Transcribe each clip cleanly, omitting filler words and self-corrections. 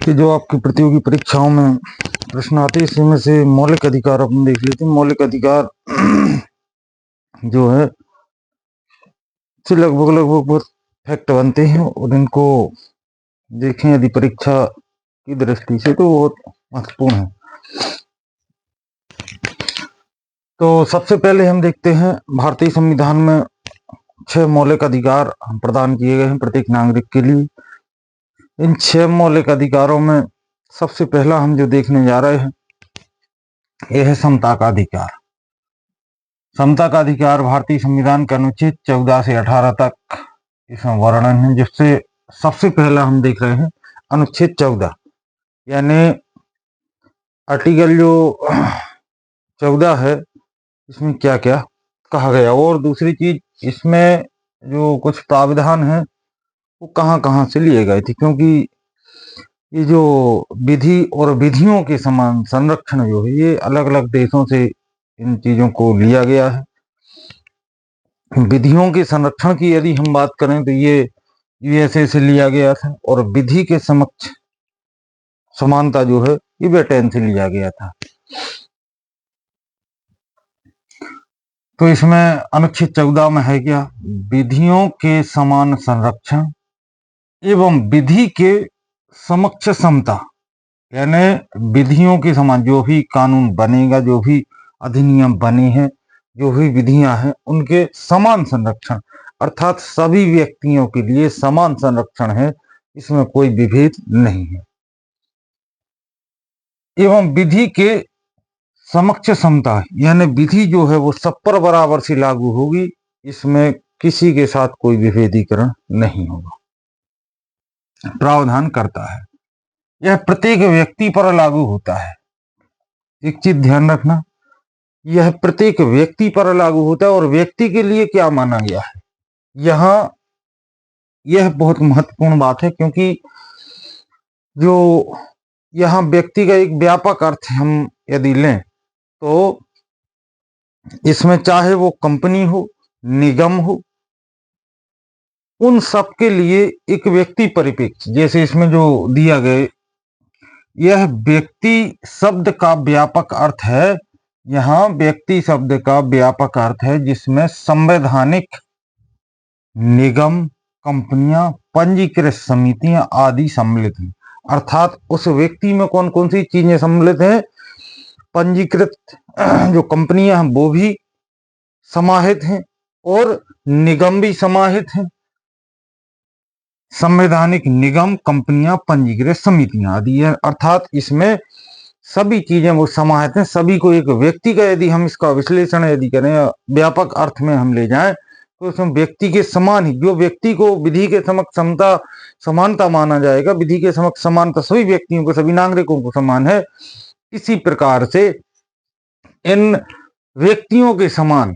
कि जो आपकी प्रतियोगी परीक्षाओं में प्रश्न आते हैं इसमें से मौलिक अधिकार अपन देख लेते हैं। मौलिक अधिकार जो है से लगभग लगभग बहुत फैक्ट बनते हैं और इनको देखें यदि परीक्षा की दृष्टि से तो बहुत महत्वपूर्ण है। तो सबसे पहले हम देखते हैं भारतीय संविधान में 6 मौलिक अधिकार प्रदान किए गए हैं प्रत्येक नागरिक के लिए। इन 6 मौलिक अधिकारों में सबसे पहला हम जो देखने जा रहे हैं यह है समता का अधिकार। समता का अधिकार भारतीय संविधान के अनुच्छेद 14 से 18 तक इसमें वर्णन है, जिससे सबसे पहला हम देख रहे हैं अनुच्छेद 14 यानी आर्टिकल जो 14 है इसमें क्या क्या कहा गया और दूसरी चीज इसमें जो कुछ प्राविधान है वो कहाँ कहाँ से लिए गए थे, क्योंकि ये जो विधि और विधियों के समान संरक्षण जो है ये अलग अलग देशों से इन चीजों को लिया गया है। विधियों के संरक्षण की यदि हम बात करें तो ये यूएसए से लिया गया था और विधि के समक्ष समानता जो है ये ब्रिटेन से लिया गया था। तो इसमें अनुच्छेद 14 में है क्या, विधियों के समान संरक्षण एवं विधि के समक्ष समता, यानी विधियों के समान जो भी कानून बनेगा, जो भी अधिनियम बने हैं, जो भी विधियां हैं उनके समान संरक्षण, अर्थात सभी व्यक्तियों के लिए समान संरक्षण है, इसमें कोई विभेद नहीं है। एवं विधि के समक्ष समता यानी विधि जो है वो सब पर बराबर से लागू होगी, इसमें किसी के साथ कोई विभेदीकरण नहीं होगा, प्रावधान करता है। यह प्रत्येक व्यक्ति पर लागू होता है। एक चीज ध्यान रखना, यह प्रत्येक व्यक्ति पर लागू होता है और व्यक्ति के लिए क्या माना गया है, यहां यह बहुत महत्वपूर्ण बात है, क्योंकि जो यहां व्यक्ति का एक व्यापक अर्थ हम यदि लें तो इसमें चाहे वो कंपनी हो, निगम हो, उन सब के लिए एक व्यक्ति परिप्रेक्ष्य, जैसे इसमें जो दिया गया यह व्यक्ति शब्द का व्यापक अर्थ है। यहां व्यक्ति शब्द का व्यापक अर्थ है जिसमें संवैधानिक निगम, कंपनियां, पंजीकृत समितियां आदि सम्मिलित हैं। अर्थात उस व्यक्ति में कौन कौन सी चीजें सम्मिलित हैं, पंजीकृत जो कंपनियां हैं वो भी समाहित हैं और निगम भी समाहित हैं। संवैधानिक निगम, कंपनियां, पंजीकृत समितियां आदि है, अर्थात इसमें सभी चीजें वो समाहित हैं। सभी को एक व्यक्ति का यदि हम इसका विश्लेषण यदि करें, व्यापक अर्थ में हम ले जाएं तो इसमें व्यक्ति के समान ही, जो व्यक्ति को विधि के समक्ष समता समानता माना जाएगा, विधि के समक्ष समानता सभी व्यक्तियों को, सभी नागरिकों को समान है, इसी प्रकार से इन व्यक्तियों के समान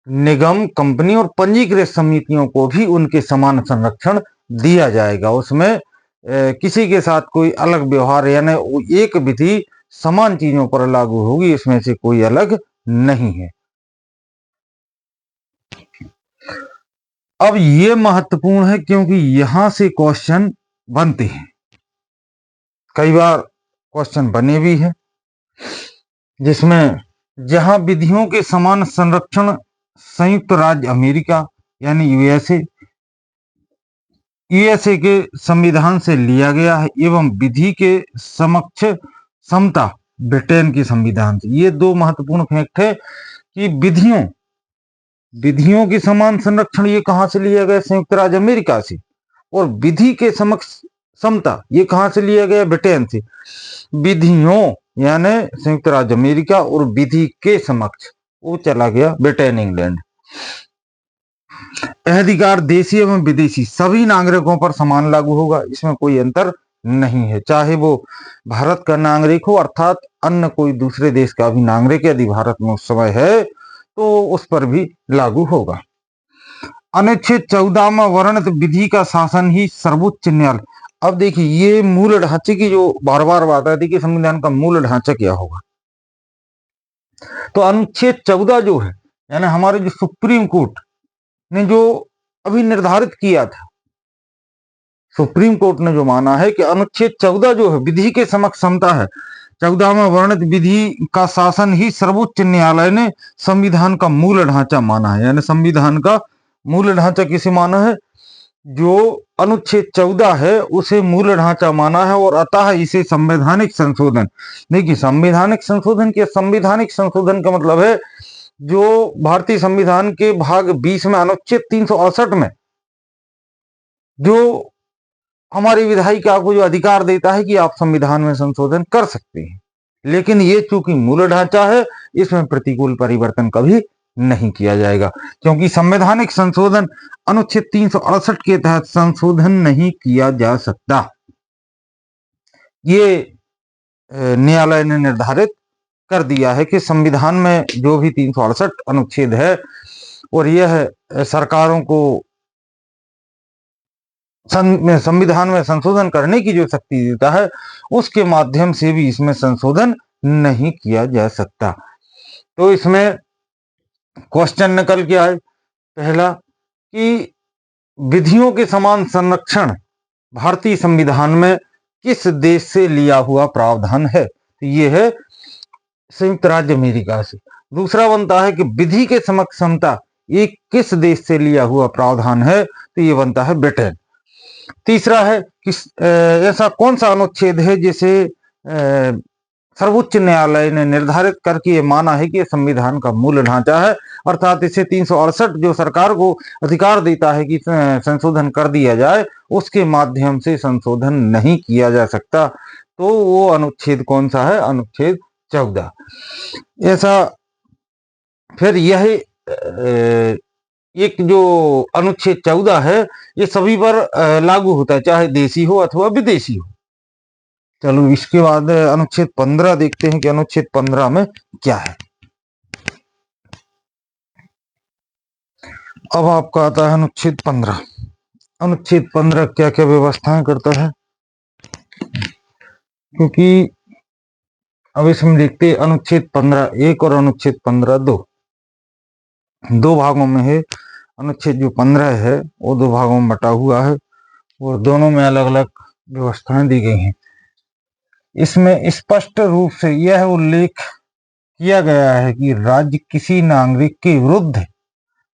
निगम, कंपनी और पंजीकृत समितियों को भी उनके समान संरक्षण दिया जाएगा। उसमें किसी के साथ कोई अलग व्यवहार यानी एक विधि समान चीजों पर लागू होगी, इसमें से कोई अलग नहीं है। अब ये महत्वपूर्ण है क्योंकि यहां से क्वेश्चन बनते हैं, कई बार क्वेश्चन बने भी हैं, जिसमें जहां विधियों के समान संरक्षण संयुक्त राज्य अमेरिका यानी यूएसए के संविधान से लिया गया है एवं विधि के समक्ष समता ब्रिटेन के संविधान से। ये दो महत्वपूर्ण फैक्ट है कि विधियों के समान संरक्षण ये कहां से लिया गया, संयुक्त राज्य अमेरिका से, और विधि के समक्ष समता ये कहां से लिया गया, ब्रिटेन से। विधियों यानी संयुक्त राज्य अमेरिका और विधि के समक्ष वो चला गया ब्रिटेन, इंग्लैंड। यह अधिकार देशी एवं विदेशी सभी नागरिकों पर समान लागू होगा, इसमें कोई अंतर नहीं है, चाहे वो भारत का नागरिक हो अर्थात अन्य कोई दूसरे देश का भी नागरिक यदि भारत में उस समय है तो उस पर भी लागू होगा। अनुच्छेद 14 में वर्णित विधि का शासन ही सर्वोच्च न्यायालय। अब देखिए ये मूल ढांचे की जो बार बार बात आती है कि संविधान का मूल ढांचा क्या होगा, तो अनुच्छेद 14 जो है यानी हमारे जो सुप्रीम कोर्ट ने जो अभी निर्धारित किया था, सुप्रीम कोर्ट ने जो माना है कि अनुच्छेद 14 जो है विधि के समक्ष समता है, 14 में वर्णित विधि का शासन ही सर्वोच्च न्यायालय ने संविधान का मूल ढांचा माना है। यानी संविधान का मूल ढांचा किसे माना है? जो अनुच्छेद 14 है उसे मूल ढांचा माना है और अतः इसे संवैधानिक संशोधन, देखिए संवैधानिक संशोधन के संवैधानिक संशोधन का मतलब है जो भारतीय संविधान के भाग 20 में अनुच्छेद 368 में जो हमारी विधायिका को जो अधिकार देता है कि आप संविधान में संशोधन कर सकते हैं, लेकिन ये चूंकि मूल ढांचा है इसमें प्रतिकूल परिवर्तन कभी नहीं किया जाएगा, क्योंकि संवैधानिक संशोधन अनुच्छेद 368 के तहत संशोधन नहीं किया जा सकता। ये न्यायालय ने निर्धारित कर दिया है कि संविधान में जो भी 368 अनुच्छेद है और यह सरकारों को संविधान में संशोधन करने की जो शक्ति देता है उसके माध्यम से भी इसमें संशोधन नहीं किया जा सकता। तो इसमें क्वेश्चन निकल के आए पहला कि विधियों के समान संरक्षण भारतीय संविधान में किस देश से लिया हुआ प्रावधान है? तो ये है संयुक्त राज्य अमेरिका से। दूसरा बनता है कि विधि के समक्ष समता ये किस देश से लिया हुआ प्रावधान है? तो ये बनता है ब्रिटेन। तीसरा है कि ऐसा कौन सा अनुच्छेद है जिसे सर्वोच्च न्यायालय ने निर्धारित करके ये माना है कि संविधान का मूल ढांचा है, अर्थात इसे 368 जो सरकार को अधिकार देता है कि संशोधन कर दिया जाए उसके माध्यम से संशोधन नहीं किया जा सकता। तो वो अनुच्छेद कौन सा है? अनुच्छेद 14। ऐसा फिर यह एक जो अनुच्छेद 14 है ये सभी पर लागू होता है, चाहे देशी हो अथवा विदेशी हो। चलो इसके बाद अनुच्छेद 15 देखते हैं कि अनुच्छेद 15 में क्या है। अब आपका आता है अनुच्छेद 15। अनुच्छेद 15 क्या क्या व्यवस्थाएं करता है, क्योंकि अब इसमें देखते हैं अनुच्छेद 15(1) और अनुच्छेद 15(2) दो भागों में है। अनुच्छेद जो 15 है वो दो भागों में बटा हुआ है और दोनों में अलग अलग व्यवस्थाएं दी गई हैं। इसमें स्पष्ट रूप से यह उल्लेख किया गया है कि राज्य किसी नागरिक के विरुद्ध,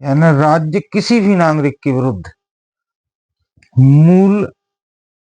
यानी राज्य किसी भी नागरिक के विरुद्ध मूल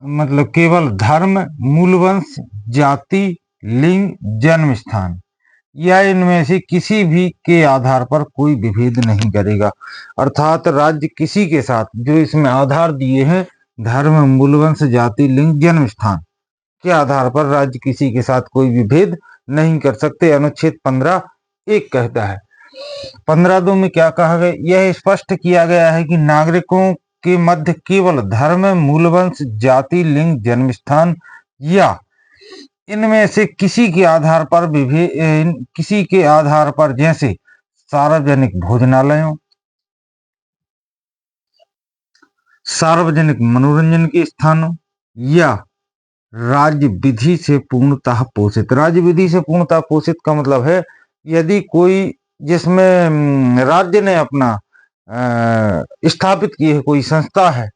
मतलब केवल धर्म, मूलवंश, जाति, लिंग, जन्म स्थान या इनमें से किसी भी के आधार पर कोई विभेद नहीं करेगा। अर्थात राज्य किसी के साथ जो इसमें आधार दिए हैं धर्म, मूलवंश, जाति, लिंग, जन्म स्थान के आधार पर राज्य किसी के साथ कोई विभेद नहीं कर सकते, अनुच्छेद 15(1) कहता है। 15(2) में क्या कहा गया? यह स्पष्ट किया गया है कि नागरिकों के मध्य केवल धर्म, मूलवंश, जाति, लिंग, जन्म स्थान या इनमें से किसी के आधार पर किसी के आधार पर जैसे सार्वजनिक भोजनालयों, सार्वजनिक मनोरंजन के स्थानों या राज्य विधि से पूर्णतः पोषित। राज्य विधि से पूर्णतः पोषित का मतलब है यदि कोई जिसमें राज्य ने अपना स्थापित की है कोई संस्था है,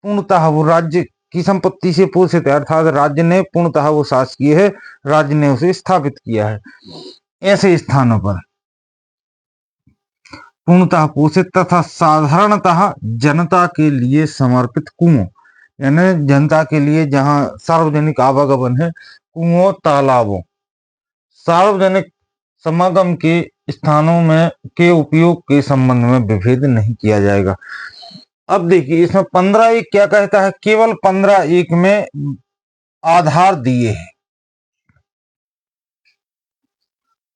पूर्णतः वो राज्य की संपत्ति से पोषित है, अर्थात राज्य ने पूर्णतः वो शासकीय है, राज्य ने उसे स्थापित किया है। ऐसे स्थानों पर पूर्णतः पोषित तथा साधारणतः जनता के लिए समर्पित कुओं, यानी जनता के लिए जहां सार्वजनिक आवागमन है, कुओं, तालाबों, सार्वजनिक समागम के स्थानों में के उपयोग के संबंध में विभेद नहीं किया जाएगा। अब देखिए इसमें 15(1) क्या कहता है? केवल 15(1) में आधार दिए हैं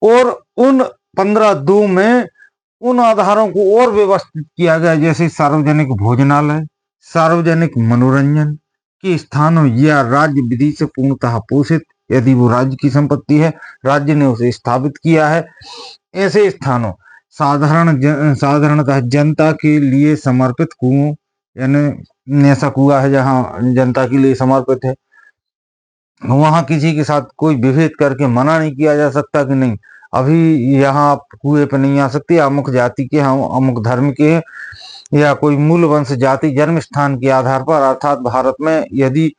और उन 15(2) में उन आधारों को और व्यवस्थित किया गया, जैसे सार्वजनिक भोजनालय, सार्वजनिक मनोरंजन के स्थानों या राज्य विधि से पूर्णतः पोषित, यदि वो राज्य की संपत्ति है, राज्य ने उसे स्थापित किया है, ऐसे स्थानों साधारणतः जनता के लिए समर्पित कुओं, यानी ऐसा कुआ है जहां जनता के लिए समर्पित है, वहां किसी के साथ कोई विभेद करके मना नहीं किया जा सकता कि नहीं अभी यहाँ आप कुएं पर नहीं आ सकते, अमुक जाति के हैं, अमुक धर्म के हैं, या कोई मूल वंश जाति जन्म स्थान के आधार पर, अर्थात भारत में यदि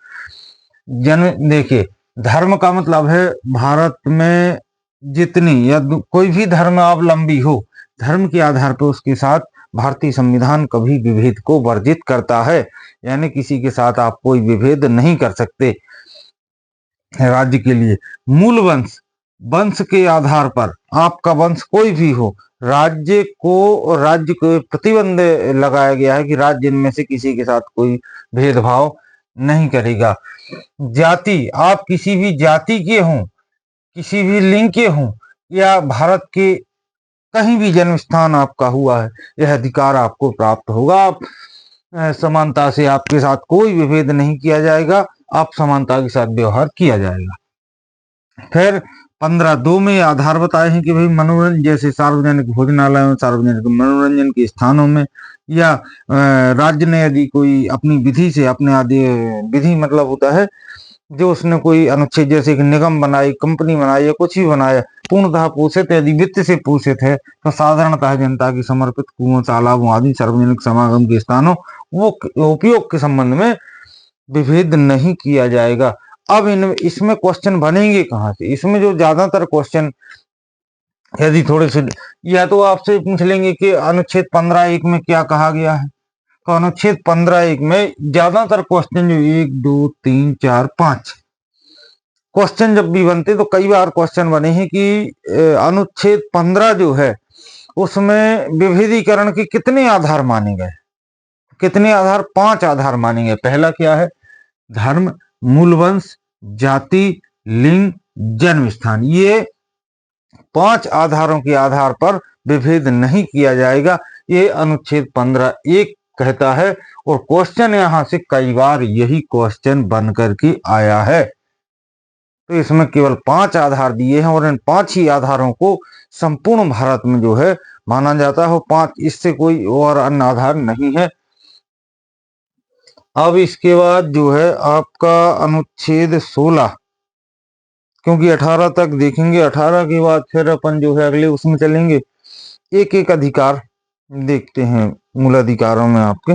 जन्म, देखिए धर्म का मतलब है भारत में जितनी या कोई भी धर्मावलंबी हो, धर्म के आधार पर उसके साथ भारतीय संविधान कभी विभेद को वर्जित करता है, यानी किसी के साथ आप कोई विभेद नहीं कर सकते राज्य के लिए। मूल वंश, वंश के आधार पर आपका वंश कोई भी हो, राज्य को प्रतिबंध लगाया गया है कि राज्य इनमें से किसी के साथ कोई भेदभाव नहीं करेगा। जाति, आप किसी भी जाति के हों, किसी भी लिंग के हों, या भारत के कहीं भी जन्म स्थान आपका हुआ है, यह अधिकार आपको प्राप्त होगा। आप समानता से, आपके साथ कोई विभेद नहीं किया जाएगा, आप समानता के साथ व्यवहार किया जाएगा। फिर 15(2) में आधार बताए हैं कि भाई मनोरंजन, जैसे सार्वजनिक भोजनालयों, सार्वजनिक मनोरंजन के स्थानों में, या राज्य ने यदि कोई अपनी विधि से, अपने आदि विधि मतलब होता है जो उसने कोई अनुच्छेद, जैसे कि निगम बनाई, कंपनी बनाई या कुछ भी बनाया, पूर्णतः पोषित, यदि वित्त से पोषित है, तो साधारणतः जनता की समर्पित कुओं, तालाबों आदि सार्वजनिक समागम के स्थानों वो उपयोग के संबंध में विभेद नहीं किया जाएगा। अब इसमें क्वेश्चन बनेंगे कहाँ से? इसमें जो ज्यादातर क्वेश्चन यदि थोड़े से, या तो आपसे पूछ लेंगे कि अनुच्छेद 15(1) में क्या कहा गया है, तो अनुच्छेद 15(1) में ज्यादातर क्वेश्चन जो 1, 2, 3, 4, 5 क्वेश्चन जब भी बनते, तो कई बार क्वेश्चन बने हैं कि अनुच्छेद 15 जो है उसमें विभेदीकरण के कितने आधार माने गए? कितने आधार? 5 आधार माने गए। पहला क्या है? धर्म, मूल वंश, जाति, लिंग, जन्म स्थान। ये 5 आधारों के आधार पर विभेद नहीं किया जाएगा, ये अनुच्छेद 15(1) कहता है। और क्वेश्चन यहां से कई बार यही क्वेश्चन बन करके आया है। तो इसमें केवल 5 आधार दिए हैं और इन 5 ही आधारों को संपूर्ण भारत में जो है माना जाता है। 5, इससे कोई और अन्य आधार नहीं है। अब इसके बाद जो है आपका अनुच्छेद 16, क्योंकि 18 तक देखेंगे, 18 के बाद फिर अपन जो है अगले उसमें चलेंगे। एक एक अधिकार देखते हैं मूल अधिकारों में आपके।